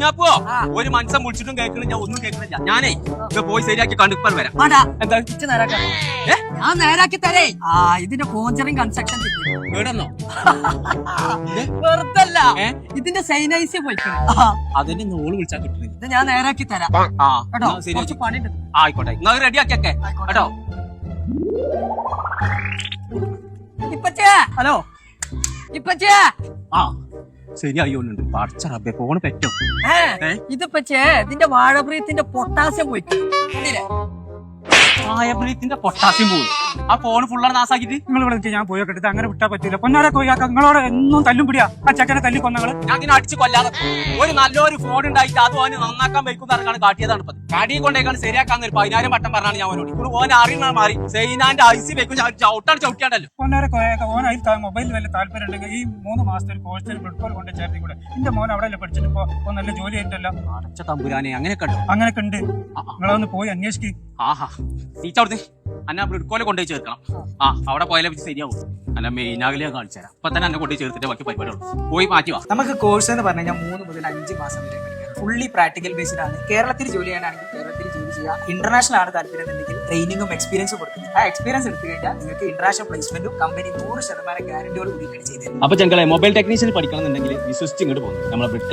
കുഞ്ഞാപ്പോ ഒരു മനസ്സൻ വിളിച്ചിട്ടും കേൾക്കണില്ല, ഒന്നും കേൾക്കണില്ല. ഞാനേ ഇത് പോയി ശരിയാക്കി കണ്ടിപ്പാൻ വരാം. എന്താ ഞാൻ നേരാക്കി തരേ. ഇതിന്റെ കോഞ്ചറിങ് കൺസ്ട്രക്ഷൻ കേടന്നോ? വെറുതല്ല, ഇതിന്റെ സൈനൈസ് പോയിക്കണേ. അതിന്റെ നോള് വിളിച്ചാൽ കിട്ടുന്നില്ല. ഇത് ഞാൻ നേരാക്കി തരാം കേട്ടോ. കുറച്ച് പണിയുണ്ട്. ആയിക്കോട്ടെ, നിങ്ങൾ റെഡി ആക്കിയൊക്കെ കേട്ടോ. ഇപ്പച്ചേ, ഹലോ ഇപ്പച്ചേ. ശരിയായിണ്ട്. പഠിച്ച റബ്ബേ, ഫോണ് പറ്റോ? ഇതിപ്പച്ചേ ഇതിന്റെ വാഴപ്രീത്തിന്റെ പൊട്ടാസ്യം പോയിക്കണേ. വാഴപ്രീത്തിന്റെ പൊട്ടാസ്യം പോയി. ആ ഫോൺ ഫുള്ളാണ് നാസാക്കിട്ട് നിങ്ങൾ ഇവിടെ ഞാൻ പോയൊക്കെ എടുത്ത് അങ്ങനെ വിട്ടാ പറ്റില്ല. പൊന്നാരെ കോയാക്ക നിങ്ങളോട് എന്നും തല്ലും പിടിയാ. ആ ചെക്കനെ തല്ലി കൊന്നങ്ങള് ഞാൻ ഇങ്ങനെ അടിച്ച് കൊല്ലാതെ ഒരു നല്ലൊരു ഫോൺ ഉണ്ടായിട്ട് അത് ഓന് നന്നാക്കാൻ വയ്ക്കുന്ന ഇറങ്ങാണ് കാട്ടിയതാണ്. കാട്ടിയെ കൊണ്ടേക്കാണ് ശരിയാക്കാന്ന് ഒരു 10,000 വട്ടം പറഞ്ഞാണ് ഞാൻ അവനോട്. ഇപ്പോൾ ഓൻ അറിയുന്ന മാറി സൈനാന്റെ ഐസി വെക്കും ചവിട്ടിയാണ്ടല്ലോ. പൊന്നാരെ കോയാക്ക ഓൻ അതിൽ മൊബൈലിൽ വല്ല താല്പര്യം ഉണ്ടെങ്കിൽ ഈ 3 മാസത്തെ ഒരു കോഴ്സിൽ ബ്ലഡ് കൊണ്ട് ചേർത്തി കൂടെ. എന്റെ മോൻ അവിടെ പഠിച്ചിട്ട് ഇപ്പൊ നല്ല ജോലി ആയിട്ടല്ലോ. അടച്ച തമ്പുരാനെ, അങ്ങനെയൊക്കെ ഉണ്ട്. അങ്ങനെയൊക്കെ ഉണ്ട്. നിങ്ങളൊന്ന് പോയി അന്വേഷിക്കും. ആഹാ, ടീച്ചർ അന്നെ ബ്ലഡ് കൊണ്ടുപോയി ചേർക്കണം. അവിടെ പോയാലേ ശരിയാവും. അല്ല മെയിനാകലേ കാണിച്ചു തരാം. അപ്പൊ തന്നെ എന്നെ കൊണ്ടുപോയി ചേർത്തിട്ട് ബാക്കി പരിപാടിയുള്ളൂ. പോയി മാറ്റി വാ. നമുക്ക് കോഴ്സ് എന്ന് പറഞ്ഞു കഴിഞ്ഞാൽ 3 മുതൽ 5 മാസം വരെ പഠിക്കാം. ഫുള്ളി പ്രാക്ടിക്കൽ ബേസ്ഡ് ആണ്. കേരളത്തിൽ ജോലി ചെയ്യാനാണെങ്കിൽ കേരളത്തിൽ ജോലി ചെയ്യുക. ഇന്റർനാഷണൽ ആണ് താല്പര്യം എന്നുണ്ടെങ്കിൽ ട്രെയിനിങ്ങും എക്സ്പീരിയൻസും കൊടുക്കുന്നത്. ആ എക്സ്പീരിയൻസ് എടുത്തു കഴിഞ്ഞാൽ നിങ്ങൾക്ക് ഇന്റർനാഷണൽ പ്ലേസ്മെന്റും കമ്പനി 100% ഗ്യാരണ്ടിയോട് കൂടി ചെയ്തു തരും. അപ്പൊ ഞങ്ങളെ മൊബൈൽ ടെക്നീഷ്യൻ പഠിക്കണം എന്നുണ്ടെങ്കിൽ വിശ്വസിച്ച് ഇങ്ങോട്ട് പോകുന്നു. നമ്മളെ ബ്രിഡ്